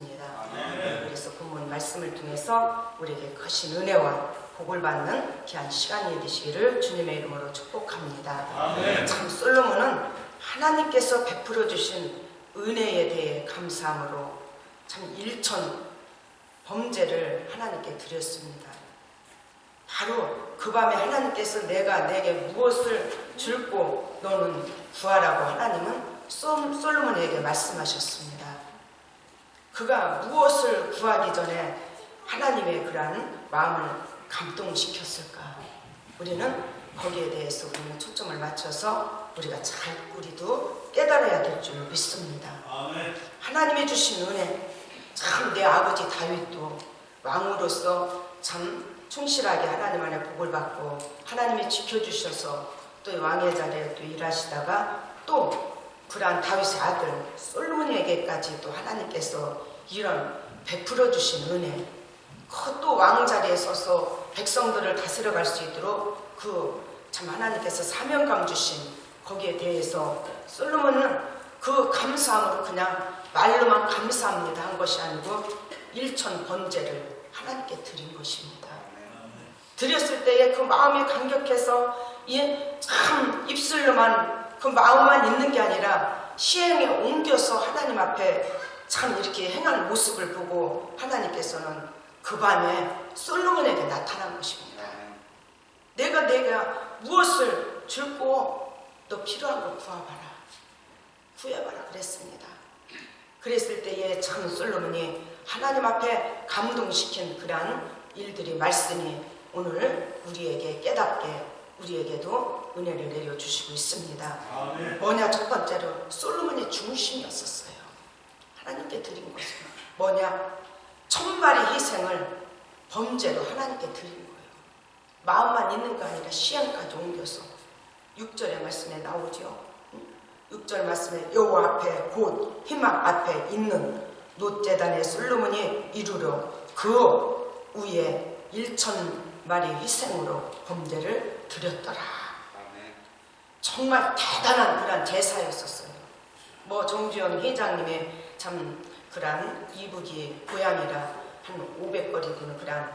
그래서 본문 말씀을 통해서 우리에게 크신 은혜와 복을 받는 귀한 시간이 되시기를 주님의 이름으로 축복합니다. 아멘. 참 솔로몬은 하나님께서 베풀어 주신 은혜에 대해 감사함으로 참 일천 범죄를 하나님께 드렸습니다. 바로 그 밤에 하나님께서 내가 내게 무엇을 줄고 너는 구하라고 하나님은 솔로몬에게 말씀하셨습니다. 그가 무엇을 구하기 전에 하나님의 그러한 마음을 감동시켰을까? 우리는 거기에 대해서 우리는 초점을 맞춰서 우리가 잘 우리도 깨달아야 될 줄 믿습니다. 아멘. 하나님이 주신 은혜, 참 내 아버지 다윗도 왕으로서 참 충실하게 하나님 안에 복을 받고 하나님이 지켜주셔서 또 왕의 자리에 또 일하시다가 또 그러한 다윗의 아들 솔로몬에게까지 또 하나님께서 이런 베풀어 주신 은혜, 또 왕자리에 서서 백성들을 다스려 갈 수 있도록 그 참 하나님께서 사명감 주신 거기에 대해서 솔로몬은 그 감사함으로 그냥 말로만 감사합니다 한 것이 아니고 일천 번제를 하나님께 드린 것입니다. 드렸을 때에 그 마음이 감격해서 참 입술로만 그 마음만 있는 게 아니라 시행에 옮겨서 하나님 앞에 참 이렇게 행하는 모습을 보고 하나님께서는 그 밤에 솔로몬에게 나타난 것입니다. 내가 무엇을 줄고 너 필요한 걸 구해봐라 그랬습니다. 그랬을 때에 참 솔로몬이 하나님 앞에 감동시킨 그러한 일들이 말씀이 오늘 우리에게 깨닫게 우리에게도 은혜를 내려주시고 있습니다. 아멘. 뭐냐, 첫 번째로 솔로몬의 중심이었었어요. 하나님께 드린 것은 뭐냐, 천발의 희생을 범죄로 하나님께 드린 거예요. 마음만 있는 거 아니라 시행까지 옮겨서 6절의 말씀에 나오죠. 6절 말씀에 여호와 앞에 곧 희막 앞에 있는 놋제단에 솔로몬이 이루려 그 위에 1000마리 희생으로 범죄를 드렸더라. 정말 대단한 그런 제사였었어요. 정주영 회장님의 참 그런 이북이 고향이라 한 500거리 되는 그런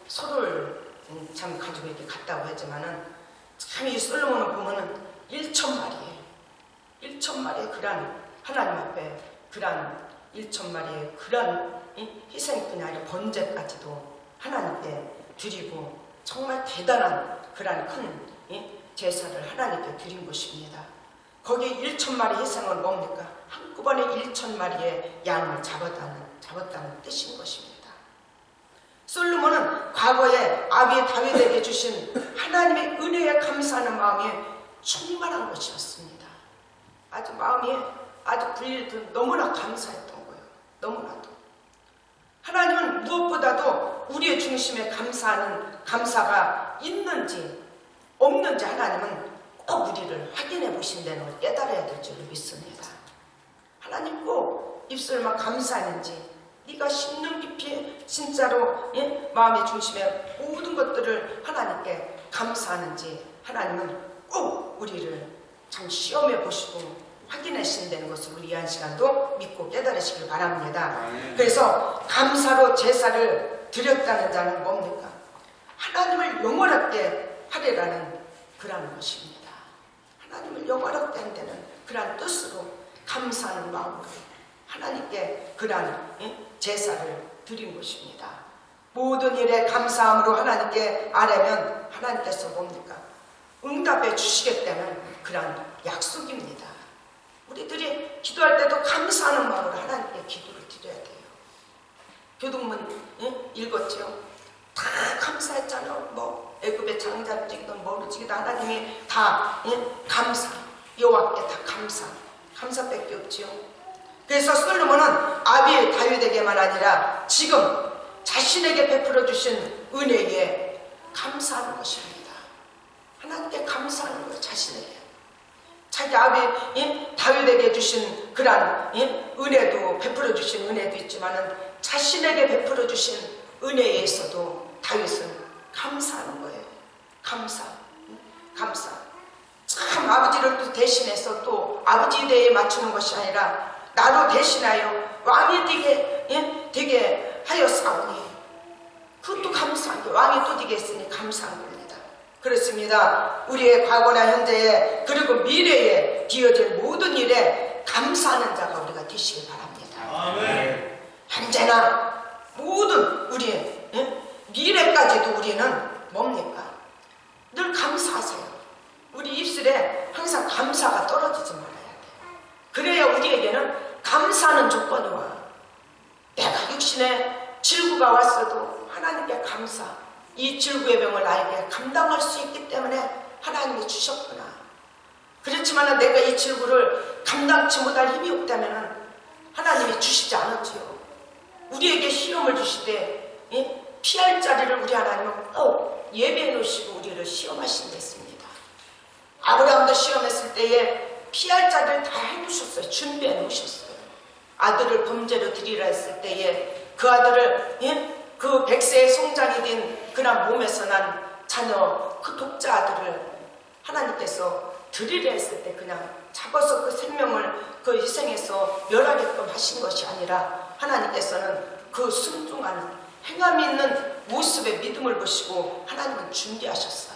소를 참 가지고 이렇게 갔다고 했지만은 참 이 솔로몬을 보면은 1000마리의 그런 하나님 앞에 그런 1000마리의 그런 희생뿐이 아니라 번제까지도 하나님께 드리고 정말 대단한 그런 큰 제사를 하나님께 드린 것입니다. 거기에 1000마리 희생은 뭡니까? 한꺼번에 1000마리의 양을 잡았다는 뜻인 것입니다. 솔로몬은 과거에 아비 다윗에게 주신 하나님의 은혜에 감사하는 마음이 충만한 것이었습니다. 아주 마음이 아주 불일듯 너무나 감사했던 거예요. 너무나도. 하나님은 무엇보다도 우리의 중심에 감사가 있는지 없는지 하나님은 꼭 우리를 확인해 보신다는 걸 깨달아야 될 줄 믿습니다. 하나님 꼭 입술만 감사하는지 네가 심령 깊이 진짜로 마음의 중심에 모든 것들을 하나님께 감사하는지 하나님은 꼭 우리를 참 시험해 보시고 확인하신다는 것을 우리 이 한 시간도 믿고 깨달으시길 바랍니다. 그래서 감사로 제사를 드렸다는 자는 뭡니까? 하나님을 영원하게 하리라는 그런 것입니다. 하나님을 영원하게 한다는 그런 뜻으로 감사하는 마음으로 하나님께 그러한 제사를 드린 것입니다. 모든 일에 감사함으로 하나님께 아뢰면 하나님께서 뭡니까? 응답해 주시겠다는 그런 약속입니다. 우리들이 기도할 때도 감사하는 마음으로 하나님께 기도를 드려야 돼요. 교동문 읽었죠? 다 감사했잖아. 애굽의 장자를 지기든 뭐를 지기든 하나님이 다 감사, 여호와께 다 감사밖에 없지요. 그래서 솔로몬은 아비 다윗에게만 아니라 지금 자신에게 베풀어 주신 은혜에 감사하는 것입니다. 하나님께 감사하는 거예요. 자신에게. 자기 아비 다윗에게 주신 그런 은혜도 베풀어 주신 은혜도 있지만은 자신에게 베풀어 주신 은혜에 있어도 다윗은 감사하는 거예요. 감사. 참 아버지를 또 대신해서 또 아버지 대에 맞추는 것이 아니라 나로 대신하여 왕이 되게 하였사오니 그것도 감사한 게 왕이 또 되겠으니 감사한 겁니다. 그렇습니다. 우리의 과거나 현재에 그리고 미래에 기어질 모든 일에 감사하는 자가 우리가 되시길 바랍니다. 아멘. 현재나 모든 우리의 미래까지도 우리는 뭡니까? 늘 감사하세요. 우리 입술에 항상 감사가 떨어지지 말아야 돼요. 그래야 우리에게는 감사하는 조건이 와요. 내가 육신에 질구가 왔어도 하나님께 감사. 이 질구의 병을 나에게 감당할 수 있기 때문에 하나님이 주셨구나. 그렇지만 내가 이 질구를 감당치 못할 힘이 없다면 하나님이 주시지 않았지요. 우리에게 시험을 주시되 피할 자리를 우리 하나님은 꼭 예비해 놓으시고 우리를 시험하신댔습니다. 아브라함도 시험했을 때에 피할 자리를 다 해놓으셨어요. 준비해 놓으셨어요. 아들을 범죄로 드리라 했을 때에 그 아들을 그 100세의 송장이 된 그날 몸에서 난 자녀 그 독자 아들을 하나님께서 드리려 했을 때 그냥 잡아서 그 생명을 그 희생해서 멸하게끔 하신 것이 아니라 하나님께서는 그 순종하는 행함 있는 모습의 믿음을 보시고 하나님은 준비하셨어요.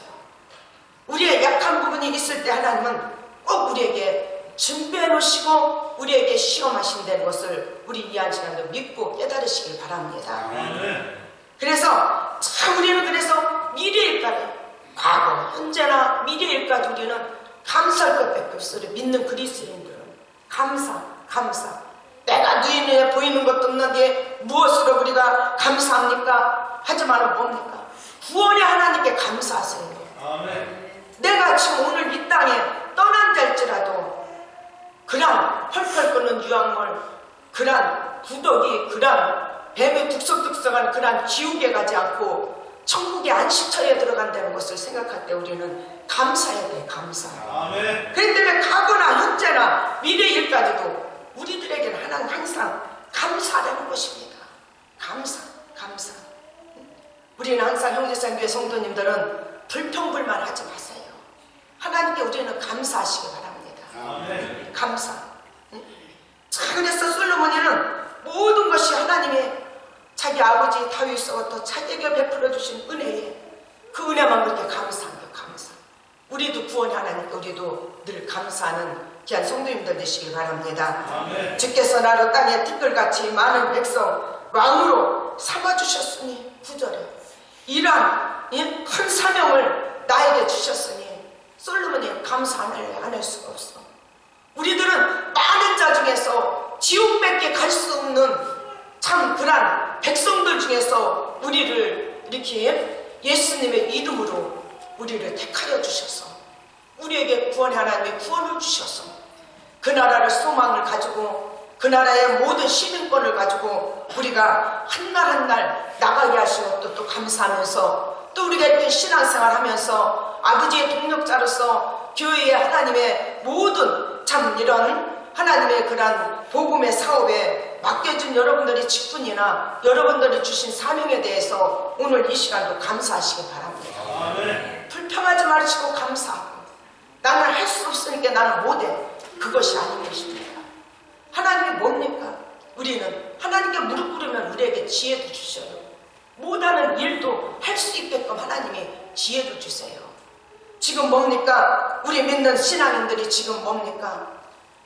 우리의 약한 부분이 있을 때 하나님은 꼭 우리에게 준비해 놓으시고 우리에게 시험하신다는 것을 우리 이한 시간도 믿고 깨달으시길 바랍니다. 그래서 참 우리는 그래서 미래일까지 과거, 현재나 미래일까지 우리는 감사할 것밖에 없어요. 믿는 그리스도인들은 감사. 내가 너희 눈에 보이는 것도 없는데 무엇으로 우리가 감사합니까? 하지만 뭡니까? 구원의 하나님께 감사하세요. 아멘. 내가 지금 오늘 이 땅에 떠난 자일지라도 그런 펄펄 끓는 유황물, 그런 구더기, 그런 뱀의 득석득석한 그런 지옥에 가지 않고 천국의 안식처에 들어간다는 것을 생각할 때 우리는 감사해야 돼요. 감사. 아멘. 그렇기 때문에 과거나 현재나 미래일까지도 우리들에게는 하나님 항상 감사라는 것입니다. 감사. 우리는 항상 형제상교회 성도님들은 불평불만 하지 마세요. 하나님께 우리는 감사하시기 바랍니다. 아멘. 감사. 자, 그래서 솔로몬이는 모든 것이 하나님의 자기 아버지 다윗으로부터 자기에게 베풀어 주신 은혜에 그 은혜만 그렇게 감사한 게 감사. 우리도 구원의 하나님께 우리도 늘 감사하는 귀한 성도님들 되시길 바랍니다. 아멘. 주께서 나를 땅에 티끌같이 많은 백성 왕으로 삼아주셨으니 9절에 이러한 큰 사명을 나에게 주셨으니 솔로몬이 감사 안 할 수가 없어. 우리들은 많은 자 중에서 지옥밖에 갈 수 없는 참 그런 백성들 중에서 우리를 이렇게 예수님의 이름으로 우리를 택하여 주셔서 우리에게 구원의 하나님의 구원을 주셔서 그 나라를 소망을 가지고 그 나라의 모든 시민권을 가지고 우리가 한 날 한 날 나가게 하신 것도 또 감사하면서 또 우리가 이렇게 신앙생활 하면서 아버지의 동력자로서 교회의 하나님의 모든 참 이런 하나님의 그런 복음의 사업에 맡겨준 여러분들의 직분이나 여러분들이 주신 사명에 대해서 오늘 이 시간도 감사하시기 바랍니다. 아멘. 불평하지 마시고 감사하고 나는 할 수 없으니까 나는 못해. 그것이 아닌 것입니다. 하나님이 뭡니까? 우리는 하나님께 무릎 꿇으면 우리에게 지혜도 주셔요. 못하는 일도 할 수 있게끔 하나님이 지혜도 주세요. 지금 뭡니까? 우리 믿는 신앙인들이 지금 뭡니까?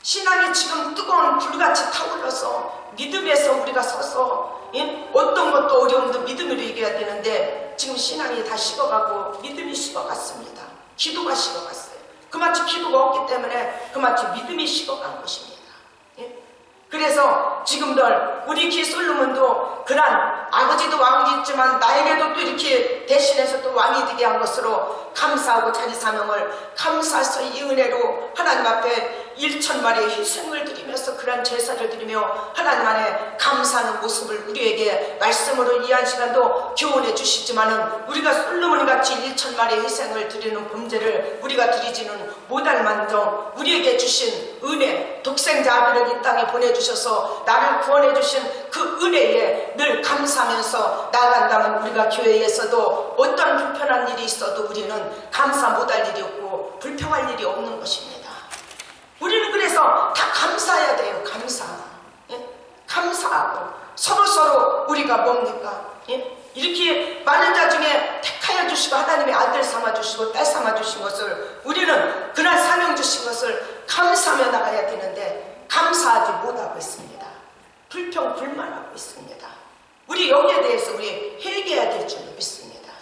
신앙이 지금 뜨거운 불같이 타올라서 믿음에서 우리가 서서 어떤 것도 어려움도 믿음으로 이겨야 되는데 지금 신앙이 다 식어가고 믿음이 식어갔습니다. 기도가 식어갔어요. 그마치 기도가 없기 때문에 그마치 믿음이 식어간 것입니다. 그래서 지금들 우리 기 솔로몬도 그런 아버지도 왕이있지만 나에게도 또 이렇게 대신해서 또 왕이 되게 한 것으로 감사하고 자기 사명을 감사해서 이 은혜로 하나님 앞에 1,000마리의 희생을 드리면서 그런 제사를 드리며 하나님 안에 감사하는 모습을 우리에게 말씀으로 이한 시간도 교훈해 주시지만은 우리가 솔로몬 같이 1,000마리의 희생을 드리는 범죄를 우리가 드리지는 못할 만정 우리에게 주신 은혜 독생자 아들을 이 땅에 보내주셔서 나를 구원해 주신 그 은혜에 늘 감사하면서 나아간다면 우리가 교회에서도 어떤 불편한 일이 있어도 우리는 감사 못할 일이 없고 불평할 일이 없는 것입니다. 우리는 그래서 다 감사해야 돼요. 감사. 우리가 뭡니까? 예? 이렇게 많은 자 중에 택하여 주시고 하나님의 아들 삼아 주시고 딸 삼아 주신 것을 우리는 그날 사명 주신 것을 감사하며 나가야 되는데 감사하지 못하고 있습니다. 불평불만하고 있습니다. 우리 여기에 대해서 우리 회개해야 될 줄 믿습니다.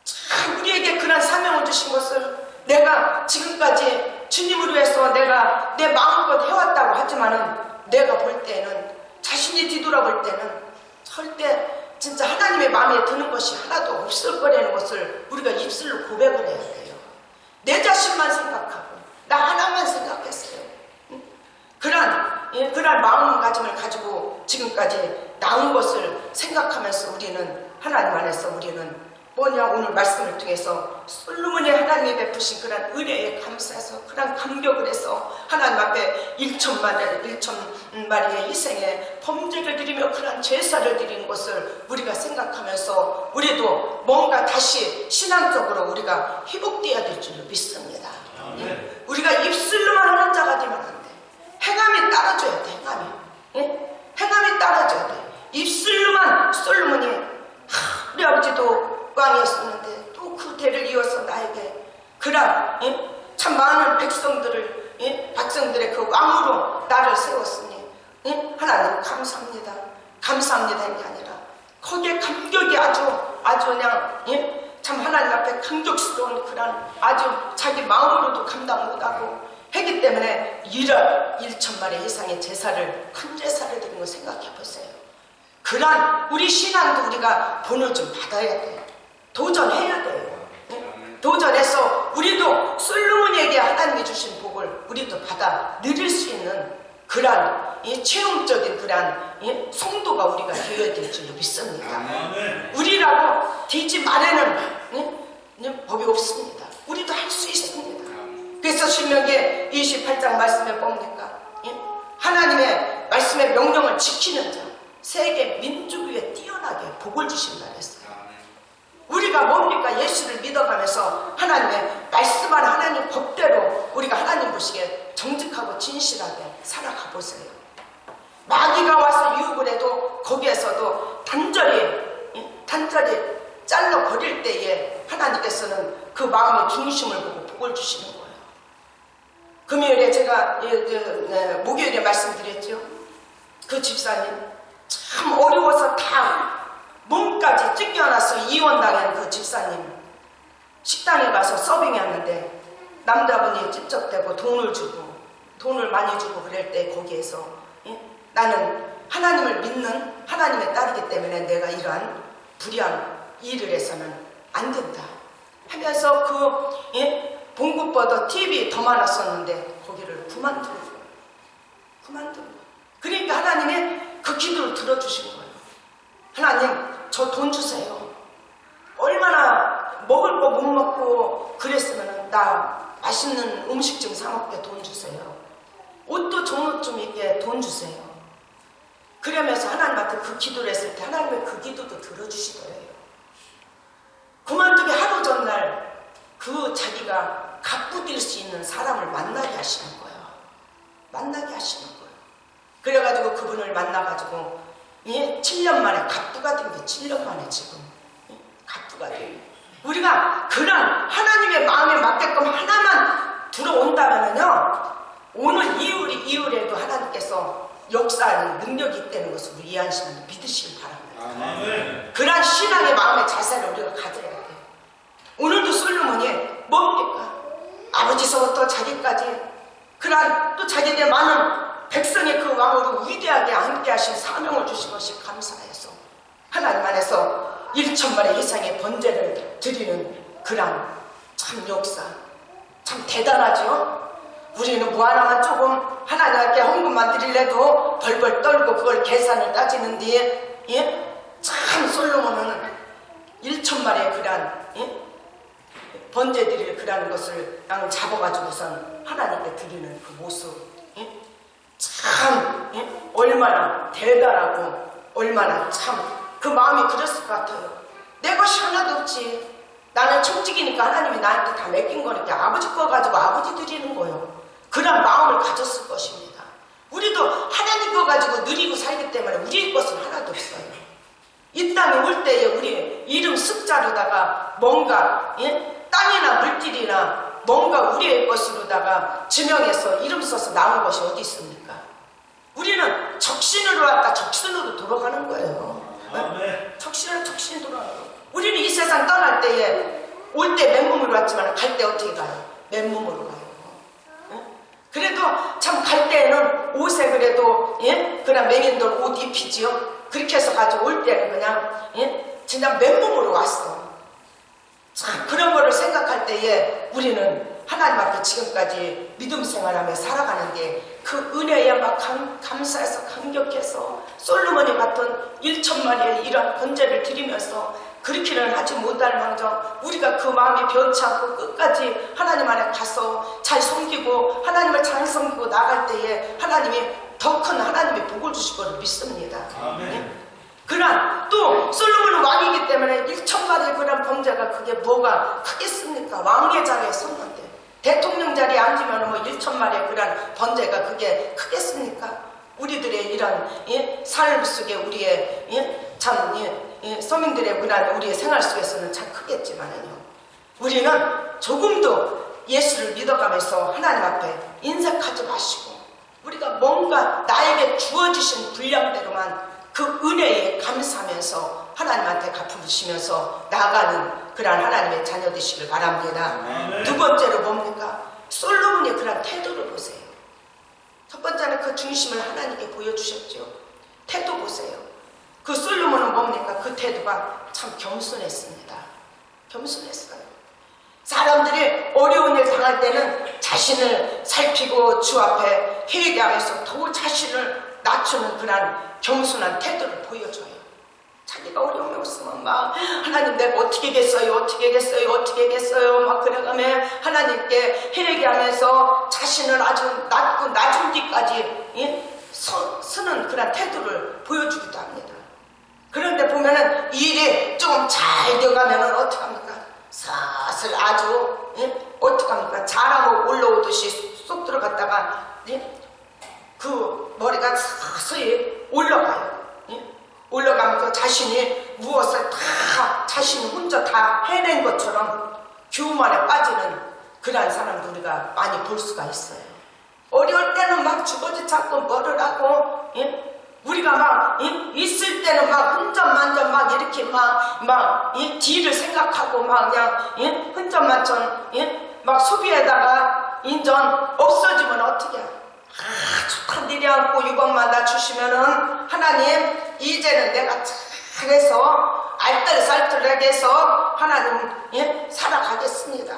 참 우리에게 그런 사명을 주신 것을 내가 지금까지 주님을 위해서 내가 내 마음껏 해왔다고 하지만은 내가 볼 때는 자신이 뒤돌아볼 때는 절대 진짜 하나님의 마음에 드는 것이 하나도 없을 거라는 것을 우리가 입술로 고백을 해야 돼요. 내 자신만 생각하고 나 하나만 생각했어요. 그런 마음가짐을 가지고 지금까지 나온 것을 생각하면서 우리는 하나님 안에서 우리는 뭐냐 오늘 말씀을 통해서 솔로몬이 하나님이 베푸신 그런 은혜에 감사해서 그런 감격을 해서 하나님 앞에 1,000마리의 희생에 범죄를 드리며 그런 제사를 드리는 것을 우리가 생각하면서 우리도 뭔가 다시 신앙적으로 우리가 회복되어야 될 줄로 믿습니다. 우리가 입술로만 하는 자가 되면 안 돼. 행함이 따라줘야 돼. 행함이 따라줘야 돼. 입술로만 솔로몬이 우리 아버지도 왕이었었는데 또 그 대를 이어서 나에게 그런 참 많은 백성들의 그 왕으로 나를 세웠으니 하나님 감사합니다. 감사합니다인 게 아니라 거기에 감격이 아주 그냥 참 하나님 앞에 감격스러운 그런 아주 자기 마음으로도 감당 못하고 했기 때문에 이런 1,000마리 이상의 제사를 큰 제사를 드린 거 생각해 보세요. 그런 우리 신앙도 우리가 본을 좀 받아야 돼요. 도전해야 돼요. 도전해서 우리도 솔로몬에게 하나님이 주신 복을 우리도 받아 누릴 수 있는 그런 체험적인 그런 성도가 우리가 되어야 될 줄로 믿습니다. 우리라고 되지 말에는 법이 없습니다. 우리도 할 수 있습니다. 그래서 신명기 28장 말씀에 뭡니까? 하나님의 말씀의 명령을 지키는 자 세계 민족 위에 뛰어나게 복을 주신다 그랬어요. 우리가 뭡니까? 예수를 믿어가면서 하나님의 말씀한 하나님 법대로 우리가 하나님 보시기에 정직하고 진실하게 살아가 보세요. 마귀가 와서 유혹을 해도 거기에서도 단절히 잘라 버릴 때에 하나님께서는 그 마음의 중심을 보고 복을 주시는 거예요. 금요일에 제가 목요일에 말씀드렸죠. 그 집사님 참 어려워서 다 몸까지 찢겨나서 이혼당한 그 집사님 식당에 가서 서빙했는데 남자분이 찝쩍대고 돈을 많이 주고 그럴 때 거기에서 나는 하나님을 믿는 하나님의 딸이기 때문에 내가 이러한 불의한 일을 해서는 안 된다 하면서 봉급보다 팁이 더 많았었는데 거기를 그만두고 그러니까 하나님이 그 기도를 들어주신 거예요. 하나님 저 돈 주세요. 얼마나 먹을 거 못 먹고 그랬으면 나 맛있는 음식 좀 사 먹게 돈 주세요. 옷도 좋은 옷 좀 입게 돈 주세요. 그러면서 하나님한테 그 기도를 했을 때 하나님의 그 기도도 들어주시더래요. 그만두기 하루 전날 그 자기가 가꾸길 수 있는 사람을 만나게 하시는 거예요. 그래가지고 그분을 만나가지고 7년 만에 갑부가 된 게 7년 만에 지금 갑부가 된 우리가 그런 하나님의 마음에 맞게끔 하나만 들어온다면요 오늘 이후에도 하나님께서 역사하는 능력이 있다는 것을 우리 이해하시면 믿으시길 바랍니다. 그런 신앙의 마음의 자세를 우리가 가져야 돼요. 오늘도 솔로몬이 뭡니까? 아버지서부터 자기까지 그런 또 자기의 많은 백성의 그 왕으로 위대하게 함께 하신 사명을 주신 것이 감사해서 하나님 안에서 1,000마리 이상의 번제를 드리는 그런 참 역사 참 대단하죠. 우리는 뭐 하나만 조금 하나님께 헌금만 드리려도 벌벌 떨고 그걸 계산을 따지는데 참 솔로몬은 1,000마리의 그런 번제 드릴 그런 것을 양을 잡아가지고선 하나님께 드리는 그 모습 참 얼마나 대단하고 얼마나 참 그 마음이 그랬을 것 같아요. 내 것이 하나도 없지. 나는 청직이니까 하나님이 나한테 다 맡긴 거니까 아버지 거 가지고 아버지 드리는 거예요. 그런 마음을 가졌을 것입니다. 우리도 하나님 거 가지고 누리고 살기 때문에 우리의 것은 하나도 없어요. 이 땅에 올 때에 우리 이름 숫자로다가 뭔가 땅이나 물질이나 뭔가 우리의 것으로다가 지명해서 이름 써서 나온 것이 어디 있습니까? 우리는 적신으로 왔다 적신으로 돌아가는 거예요. 아멘. 적신은 적신이 돌아가는 거예요. 우리는 이 세상 떠날 때에 올 때 맨몸으로 왔지만 갈 때 어떻게 가요? 맨몸으로 가요. 그래도 참 갈 때에는 옷에 그래도 그냥 맹인들 옷 입히지요. 그렇게 해서 가지고 올 때는 그냥 진짜 맨몸으로 왔어. 참 그런 거를 생각할 때에 우리는 하나님 앞에 지금까지 믿음 생활하며 살아가는데 그 은혜에 막 감사해서 감격해서 솔로몬이 같은 1,000마리의 이러한 번제를 드리면서 그렇게는 하지 못할 망정 우리가 그 마음이 변치 않고 끝까지 하나님 안에 가서 잘 섬기고 하나님을 잘 섬기고 나갈 때에 하나님이 더 큰 하나님의 복을 주실 것을 믿습니다. 아멘. 그러나 또 솔로몬은 왕이기 때문에 1,000마리의 그런 범죄가 그게 뭐가 크겠습니까? 왕의 자리에 섰는데 대통령 자리에 앉으면 뭐 1,000마리의 그런 범죄가 그게 크겠습니까? 우리들의 이런 삶 속에 우리의 참 서민들의 문화는 우리의 생활 속에서는 참 크겠지만요. 우리는 조금도 예수를 믿어가면서 하나님 앞에 인색하지 마시고 우리가 뭔가 나에게 주어주신 분량대로만 그 은혜에 감사하면서 하나님한테 갚으시면서 나아가는 그러한 하나님의 자녀 되시길 바랍니다. 아멘. 두 번째로 뭡니까? 솔로몬의 그런 태도를 보세요. 첫 번째는 그 중심을 하나님께 보여주셨죠. 태도 보세요. 그 솔로몬은 뭡니까? 그 태도가 참 겸손했습니다. 겸손했어요. 사람들이 어려운 일 당할 때는 자신을 살피고 주 앞에 회개하면서 더욱 자신을 낮추는 그런 겸손한 태도를 보여줘요. 자기가 어려움이 없으면 막 하나님 내가 어떻게 하겠어요 어떻게 하겠어요 막 그래가며 하나님께 회개하면서 자신을 아주 낮고 낮은 뒤까지 서는 그런 태도를 보여주기도 합니다. 그런데 보면은 일이 좀 잘 되어가면은 어떻게 합니까? 사슬 아주 어떻게 합니까? 자라고 올라오듯이 쏙 들어갔다가 그 머리가 서서히 올라가요. 올라가면서 자신이 무엇을 다 자신이 혼자 다 해낸 것처럼 교만에 빠지는 그러한 사람도 우리가 많이 볼 수가 있어요. 어려울 때는 막 주거지 찾고 뭐를 하고 우리가 막 있을 때는 막 hun전만전 막 이렇게 막 뒤를 생각하고 막 그냥 hun전만전 막 소비에다가 인전 없어지면 어떻게 해? 축하 내려앉고 이것만 다 주시면은 하나님 이제는 내가 잘해서 알뜰살뜰하게 해서 하나님 살아가겠습니다.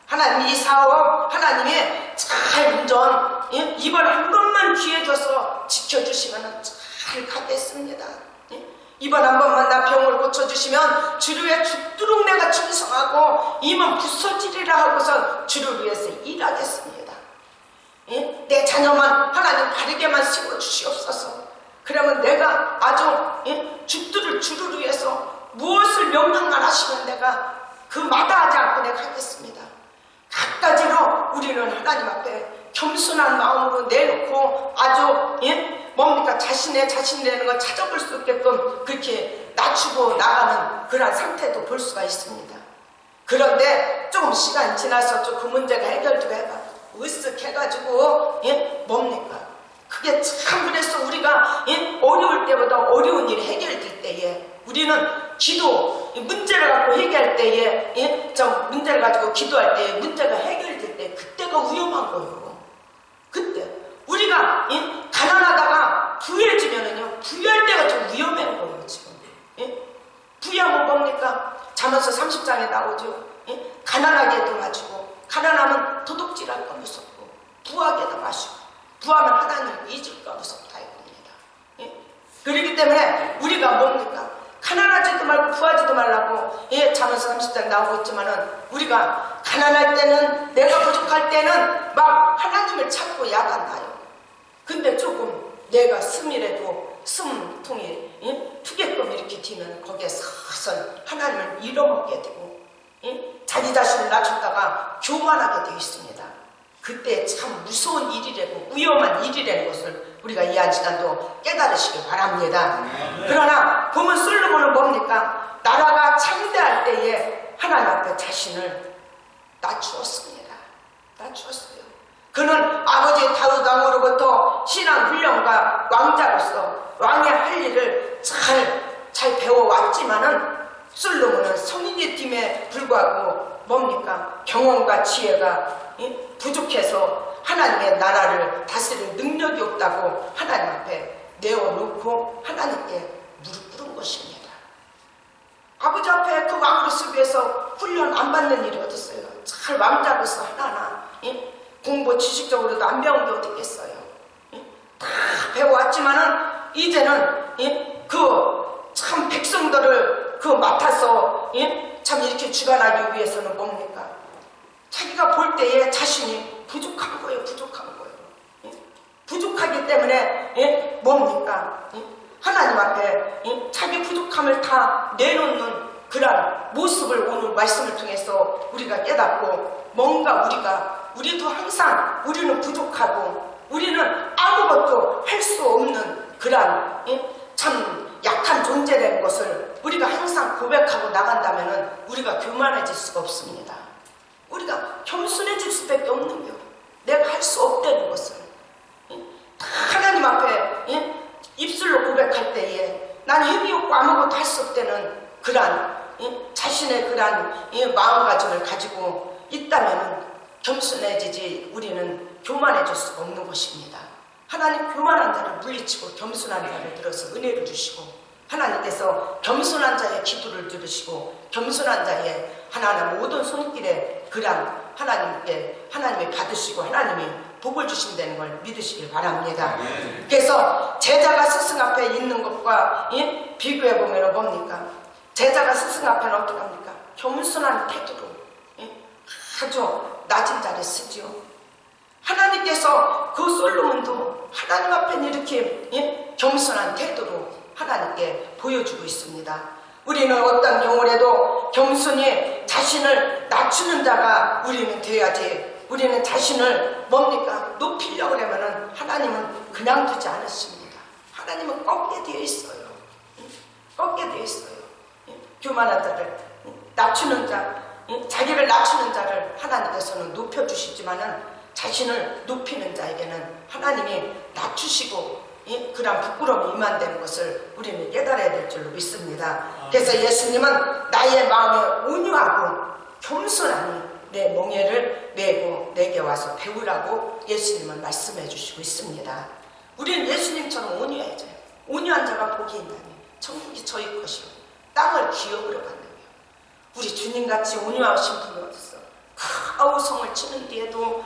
하나님 이 사업 하나님이 잘 운전 이번 한 번만 기회 줘서 지켜주시면은 잘 가겠습니다. 이번 한 번만 나 병을 고쳐주시면 주를 위해 죽도록 내가 충성하고 이만 부서지리라 하고서 주를 위해서 일하겠습니다. 내 자녀만 하나님 바르게만 세워주시옵소서. 그러면 내가 아주 죽도록 주를 위해서 무엇을 명령만 하시면 내가 그 마다하지 않고 내가 하겠습니다. 갖가지로 우리는 하나님 앞에 겸손한 마음으로 내놓고 아주 뭡니까 자신이라는 걸 찾아볼 수 있게끔 그렇게 낮추고 나가는 그러한 상태도 볼 수가 있습니다. 그런데 조금 시간이 지나서 좀 그 문제가 해결되고 해봐 으쓱 해가지고 뭡니까? 그게 참 그래서 우리가 어려울 때보다 어려운 일이 해결될 때에 우리는 기도 문제를 갖고 해결할 때에 문제를 가지고 기도할 때에 문제가 해결될 때 그때가 위험한 거예요. 그때 우리가 가난하다가 부유해지면은요 부유할 때가 좀 위험한 거예요. 지금 부유하면 뭡니까? 잠언서 30장에 나오죠. 가난하게도 마시고 가난하면 도둑질할까 무섭고 부하게도 마시고 부하면 하나님을 잊을까 무섭다 이겁니다. 그렇기 때문에 우리가 뭡니까? 가난하지도 말고 부하지도 말라고 잠언서 30장 나오고 있지만은 우리가 가난할 때는 내가 부족할 때는 막 하나님을 찾고 야단나요. 근데 조금 내가 스미래도 숨통이 투게끔 이렇게 튀면 거기에 서서 하나님을 잃어먹게 되고 자기 자신을 낮췄다가 교만하게 되어 있습니다. 그때 참 무서운 일이라고 위험한 일이라는 것을 우리가 이 한 시간도 깨달으시길 바랍니다. 그러나 보면 솔로몬은 뭡니까? 나라가 창대할 때에 하나님 앞에 자신을 낮추었습니다. 낮추었어요. 그는 아버지 다윗 왕으로부터 신앙 훈련과 왕자로서 왕의 할 일을 잘 배워왔지만은 솔로몬은 성인의 팀에 불구하고 뭡니까? 경험과 지혜가 부족해서 하나님의 나라를 다스릴 능력이 없다고 하나님 앞에 내어놓고 하나님께 무릎 꿇은 것입니다. 아버지 앞에 그 왕으로서 위해서 훈련 안 받는 일이 어디 있어요? 잘 왕자로서 하나하나 공부 지식적으로도 안 배운 게 어디 있겠어요? 다 배워왔지만은 이제는 그 참 백성들을 맡아서 참 이렇게 주관하기 위해서는 뭡니까? 자기가 볼 때에 자신이 부족한 거예요. 부족한 거예요. 부족하기 때문에 뭡니까? 하나님 앞에 자기 부족함을 다 내놓는 그런 모습을 오늘 말씀을 통해서 우리가 깨닫고 뭔가 우리도 항상 우리는 부족하고 우리는 아무것도 할 수 없는 그런 참 약한 존재라는 것을 우리가 항상 고백하고 나간다면 우리가 교만해질 수가 없습니다. 우리가 겸손해질 수밖에 없는 거예요. 내가 할 수 없다는 것을 하나님 앞에 입술로 고백할 때에 난 힘이 없고 아무것도 할 수 없다는 그런 자신의 그런 마음가짐을 가지고 있다면 겸손해지지 우리는 교만해질 수가 없는 것입니다. 하나님 교만한 자를 물리치고 겸손한 자를 들어서 은혜를 주시고 하나님께서 겸손한 자의 기도를 들으시고 겸손한 자의 하나님 모든 손길에 그런 하나님이 받으시고 하나님이 복을 주신다는 걸 믿으시길 바랍니다. 그래서 제자가 스승 앞에 있는 것과 비교해 보면 뭡니까? 제자가 스승 앞에는 어떻게 합니까? 겸손한 태도로 아주 낮은 자리에 쓰지요. 하나님께서 그 솔로몬도 하나님 앞에는 이렇게 겸손한 태도로 하나님께 보여주고 있습니다. 우리는 어떤 경우라도 겸손히 자신을 낮추는 자가 우리는 되어야지. 우리는 자신을 뭡니까? 높이려고 하면은 하나님은 그냥 두지 않으십니다. 하나님은 꺾게 되어 있어요. 꺾게 되어 있어요. 교만한 자를 낮추는 자, 자기를 낮추는 자를 하나님께서는 높여주시지만은 자신을 높이는 자에게는 하나님이 낮추시고 그런 부끄러움이 임한다는 것을 우리는 깨달아야 될 줄로 믿습니다. 그래서 예수님은 나의 마음에 온유하고 겸손하니 내 멍에를 메고 내게 와서 배우라고 예수님은 말씀해 주시고 있습니다. 우리는 예수님처럼 온유해야죠. 온유한 자가 복이 있나니 천국이 저희 것이요 땅을 기업으로 받는 거예요. 우리 주님같이 온유하신 분이 어딨어? 아우성을 치는 뒤에도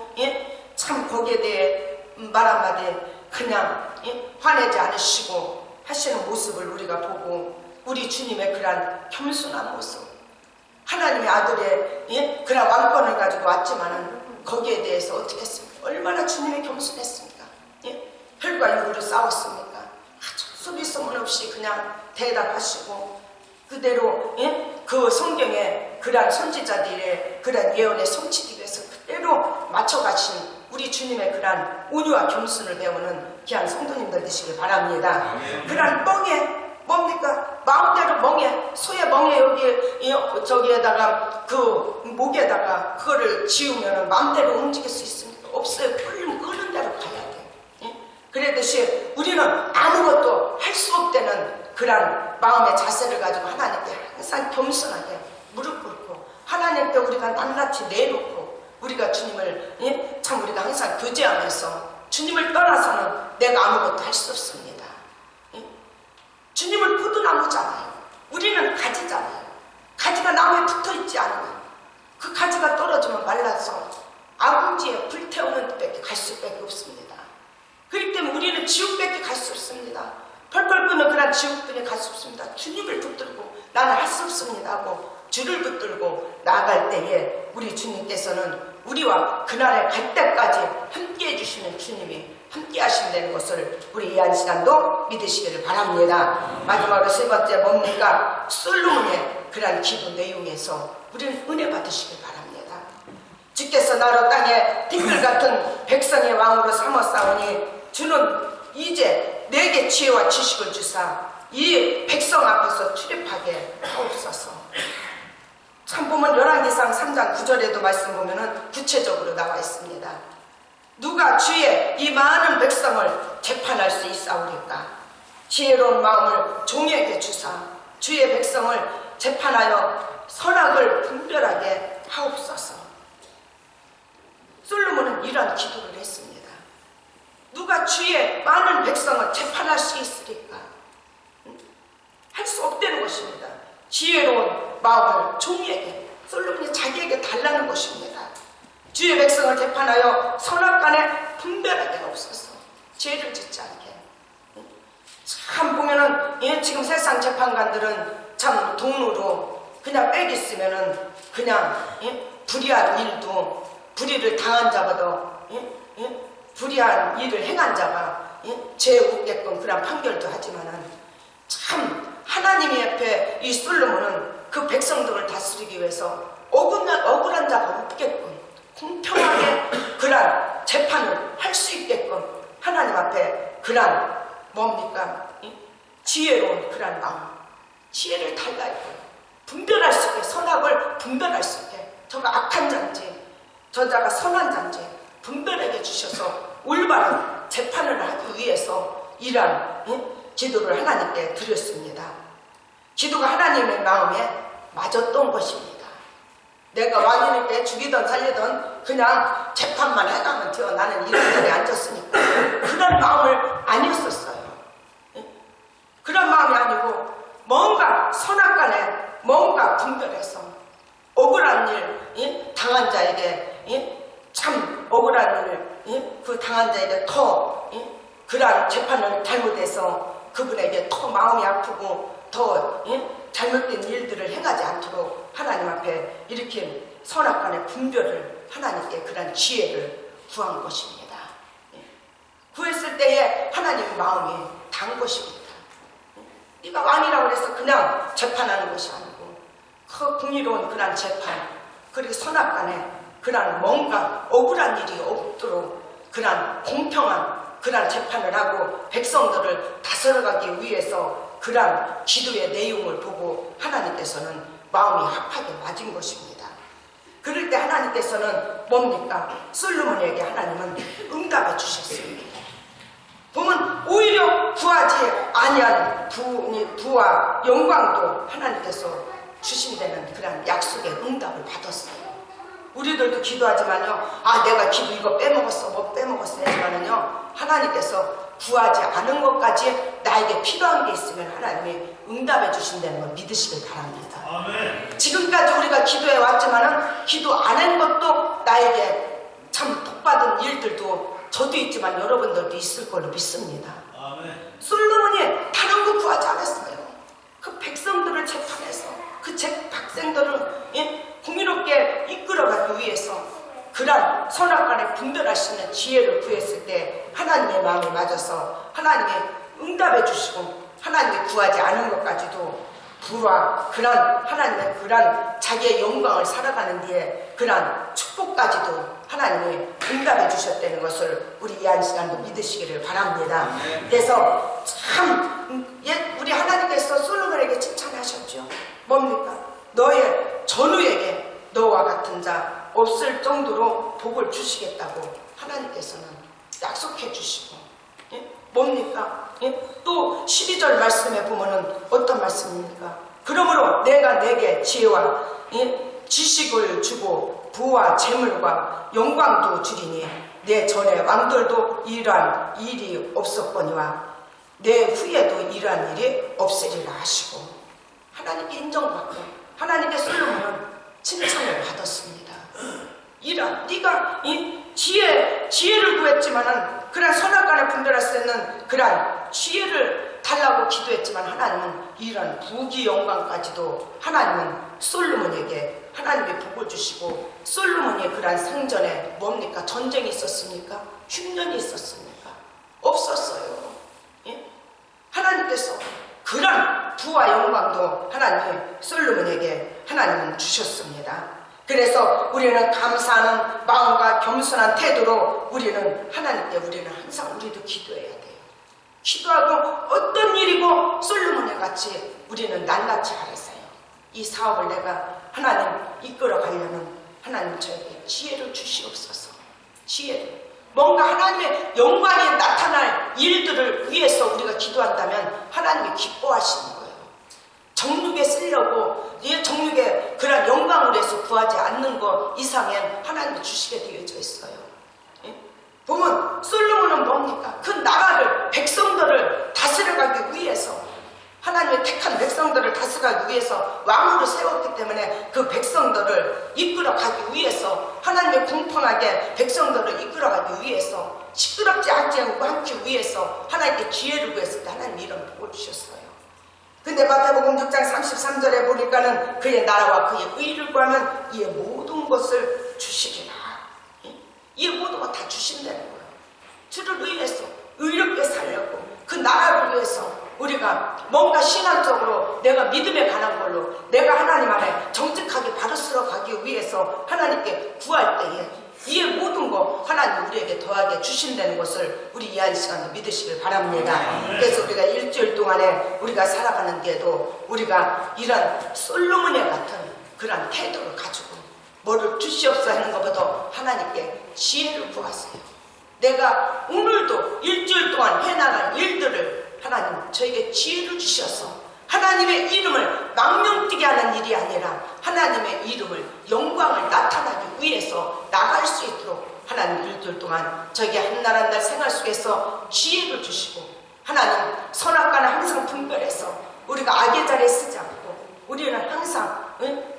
참 거기에 대해 말 한마디 그냥 화내지 않으시고 하시는 모습을 우리가 보고 우리 주님의 그런 겸손한 모습 하나님의 아들의 그런 왕권을 가지고 왔지만은 거기에 대해서 어떻게 했습니까? 얼마나 주님이 겸손했습니까? 혈과 육으로 싸웠습니까? 아주 소비 소문 없이 그냥 대답하시고 그대로 그 성경에 그런 선지자들의 그런 예언에 성취되기 위해서 그대로 맞춰가신 우리 주님의 그런 온유와 겸손을 배우는 귀한 성도님들 되시길 바랍니다. 그런 멍에 뭡니까? 마음대로 멍에 소의 멍에 여기 저기에다가 그 목에다가 그거를 지우면 마음대로 움직일 수 있습니까? 없어요. 끄는 대로 가야 돼. 그러듯이 우리는 아무것도 할 수 없다는 그런 마음의 자세를 가지고 하나님께 항상 겸손하게 무릎 꿇고 하나님께 우리가 낱낱이 내놓고 우리가 주님을 참 우리가 항상 교제하면서 주님을 떠나서는 내가 아무것도 할 수 없습니다. 주님을 포도나무잖아요. 우리는 가지잖아요. 가지가 나무에 붙어있지 않아요. 그 가지가 떨어지면 말라서 아궁지에 불태우는 데밖에 갈 수밖에 없습니다. 그렇기 때문에 우리는 지옥밖에 갈 수 없습니다. 펄펄 끄는 그런 지옥들에 갈 수 없습니다. 주님을 붙들고 나는 할 수 없습니다 하고 주를 붙들고 나아갈 때에 우리 주님께서는 우리와 그날에 갈 때까지 함께 해주시는 주님이 함께 하신다는 것을 우리 이 한 시간도 믿으시기를 바랍니다. 마지막으로 세 번째 뭡니까? 솔로몬의 그런 기도 내용에서 우리는 은혜 받으시길 바랍니다. 주께서 나로 땅에 딩글 같은 백성의 왕으로 삼았사오니 주는 이제 내게 지혜와 지식을 주사 이 백성 앞에서 출입하게 하옵소서. 참 보면 열왕기상 3장 9절에도 말씀 보면은 구체적으로 나와 있습니다. 누가 주의 이 많은 백성을 재판할 수 있사오리까? 지혜로운 마음을 종에게 주사 주의 백성을 재판하여 선악을 분별하게 하옵소서. 솔로몬은 이러한 기도를 했습니다. 누가 주의 많은 백성을 재판할 수 있으리까? 할 수 없다는 것입니다. 지혜로운 마음을 종에게, 솔로몬이 자기에게 달라는 것입니다. 주의 백성을 재판하여 선악간에 분별하게 하옵소서. 죄를 짓지 않게. 참 보면은 지금 세상 재판관들은 참 돈으로 그냥 빽 있으면은 그냥 불의한 일도 불의를 당한 자보다 불의한 일을 행한 자가 죄 없게끔 그런 판결도 하지만은 참 하나님의 옆에 이 솔로몬은 그 백성들을 다스리기 위해서 억울한 자가 없게끔 공평하게 그런 재판을 할 수 있게끔 하나님 앞에 그런 뭡니까? 지혜로운 그런 마음, 지혜를 달라야 해요. 분별할 수 있게, 선악을 분별할 수 있게, 저가 악한 자인지 저자가 선한 자인지 분별하게 주셔서 올바른 재판을 하기 위해서 이러한 기도를 하나님께 드렸습니다. 기도가 하나님의 마음에 맞았던 것입니다. 내가 왕이니까 죽이든 살리든 그냥 재판만 해가면 돼요. 나는 이런 자리에 앉았으니까. 그런 마음을 아니었었어요. 그런 마음이 아니고 뭔가 선악간에 뭔가 분별해서 억울한 일 당한 자에게 참 억울한 일 그 당한 자에게 더 그러한 재판을 잘못해서 그분에게 더 마음이 아프고 더 잘못된 일들을 행하지 않도록 하나님 앞에 이렇게 선악간의 분별을 하나님께 그런 지혜를 구한 것입니다. 구했을 때에 하나님의 마음이 단 것입니다. 네가 왕이라고 해서 그냥 재판하는 것이 아니고 그 공의로운 그런 재판 그리고 선악간에 그런 뭔가 억울한 일이 없도록 그런 공평한 그런 재판을 하고 백성들을 다스려가기 위해서 그런 기도의 내용을 보고 하나님께서는 마음이 합하게 맞은 것입니다. 그럴 때 하나님께서는 뭡니까? 솔로몬에게 하나님은 응답해 주셨습니다. 보면 오히려 구하지 아니한 부와 영광도 하나님께서 주신다는 그런 약속의 응답을 받았어요. 우리들도 기도하지만요, 내가 기도 이거 빼먹었어, 뭐 빼먹었어 하지만은요, 하나님께서 구하지 않은 것까지 나에게 필요한 게 있으면 하나님이 응답해 주신다는 걸 믿으시길 바랍니다. 아멘. 지금까지 우리가 기도해 왔지만은 기도 안 한 것도 나에게 참 복받은 일들도 저도 있지만 여러분들도 있을 걸로 믿습니다. 아멘. 솔로몬이 다른 거 구하지 않았어요. 그 백성들을 재판해서 그 백성들을 공의롭게 이끌어가기 위해서 그런 선악간에 분별할 수 있는 지혜를 구했을 때 하나님의 마음이 맞아서 하나님이 응답해 주시고 하나님이 구하지 않은 것까지도 부와 그런 하나님의 그런 자기의 영광을 살아가는 뒤에 그런 축복까지도 하나님이 응답해 주셨다는 것을 우리 이 한 시간도 믿으시기를 바랍니다. 그래서 참 우리 하나님께서 솔로몬에게 칭찬하셨죠. 뭡니까? 너의 전우에게 너와 같은 자 없을 정도로 복을 주시겠다고 하나님께서는 약속해 주시고 뭡니까? 또 12절 말씀에 보면은 어떤 말씀입니까? 그러므로 내가 내게 지혜와 지식을 주고 부와 재물과 영광도 주리니 내 전에 왕들도 이러한 일이 없었거니와 내 후에도 이러한 일이 없으리라 하시고 하나님께 인정받고 하나님께 솔로몬은 칭찬을 받았습니다. 네가 이 지혜를 구했지만은 그런 선악간에 분별할 수 있는 그런 지혜를 달라고 기도했지만 하나님은 이런 부귀 영광까지도 하나님은 솔로몬에게 하나님의 복을 주시고 솔로몬이 그런 성전에 뭡니까? 전쟁이 있었습니까? 흉년이 있었습니까? 없었어요. 하나님께서 그런 부와 영광도 하나님이 솔로몬에게 하나님은 주셨습니다. 그래서 우리는 감사하는 마음과 겸손한 태도로 우리는 하나님께 우리는 항상 우리도 기도해야 돼요. 기도하고 어떤 일이고 솔로몬의 같이 우리는 낱낱이 알았어요. 이 사업을 내가 하나님 이끌어 가려면 하나님 저에게 지혜를 주시옵소서. 지혜를. 뭔가 하나님의 영광이 나타날 일들을 위해서 우리가 기도한다면 하나님이 기뻐하시는 거예요. 정육에 쓰려고 정육에 그런 영광을 위해서 구하지 않는 것 이상엔 하나님이 주시게 되어져 있어요. 예? 보면 솔로몬은 뭡니까? 그 나라를 백성들을 다스려가기 위해서 하나님의 택한 백성들을 다스려가기 위해서 왕으로 세웠기 때문에 그 백성들을 이끌어가기 위해서 하나님의 공평하게 백성들을 이끌어가기 위해서 시끄럽지 않기 위해서 하나님께 지혜를 구했을 때 하나님이 이런 복을 주셨어요. 근데 마태복음 6장 33절에 보니까는 그의 나라와 그의 의를 구하면 이의 모든 것을 주시리라. 이의 모든 것 다 주신다는 거예요. 주를 위해서 의롭게 살려고 그 나라를 위해서 우리가 뭔가 신앙적으로 내가 믿음에 관한 걸로 내가 하나님 안에 정직하게 바로 쓰러가기 위해서 하나님께 구할 때에 이의 모든 거 하나님 우리에게 더하게 주신다는 것을 우리 이한 시간에 믿으시길 바랍니다. 그래서 우리가 일주일 동안에 우리가 살아가는데도 우리가 이런 솔로몬의 같은 그런 태도를 가지고 뭐를 주시옵소서 하는 것보다 하나님께 지혜를 구하세요. 내가 오늘도 일주일 동안 해나갈 일들을 하나님 저에게 지혜를 주셔서 하나님의 이름을 망명뛰게 하는 일이 아니라 하나님의 이름을 영광을 나타나기 위해서 나갈 수 있도록 하나님 일주일 동안 저에게 한날 한날 생활 속에서 지혜를 주시고 하나님 선악과는 항상 분별해서 우리가 악의 자리에 쓰지 않고 우리는 항상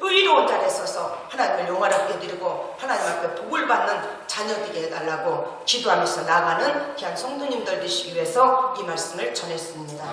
의로운 자리에 서서 하나님을 영화롭게 드리고 하나님 앞에 복을 받는 자녀되게 해달라고 기도하면서 나아가는 귀한 성도님들 되시기 위해서 이 말씀을 전했습니다.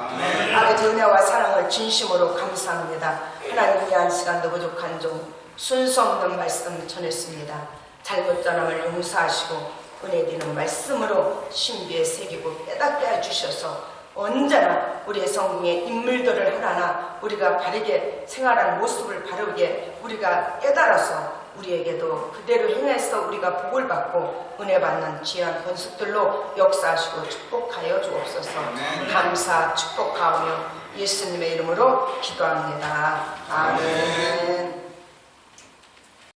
아버지 은혜와 사랑을 진심으로 감사합니다. 하나님 위한 시간도 부족한 종 순서 없는 말씀 전했습니다. 잘못 전함을 용서하시고 은혜 드리는 말씀으로 신비에 새기고 깨닫게 해주셔서 언제나 우리의 성경의 인물들을 하나하나 우리가 바르게 생활하는 모습을 바르게 우리가 깨달아서 우리에게도 그대로 행해서 우리가 복을 받고 은혜 받는 귀한 권속들로 역사하시고 축복하여 주옵소서. 감사 축복하오며 예수님의 이름으로 기도합니다. 아멘.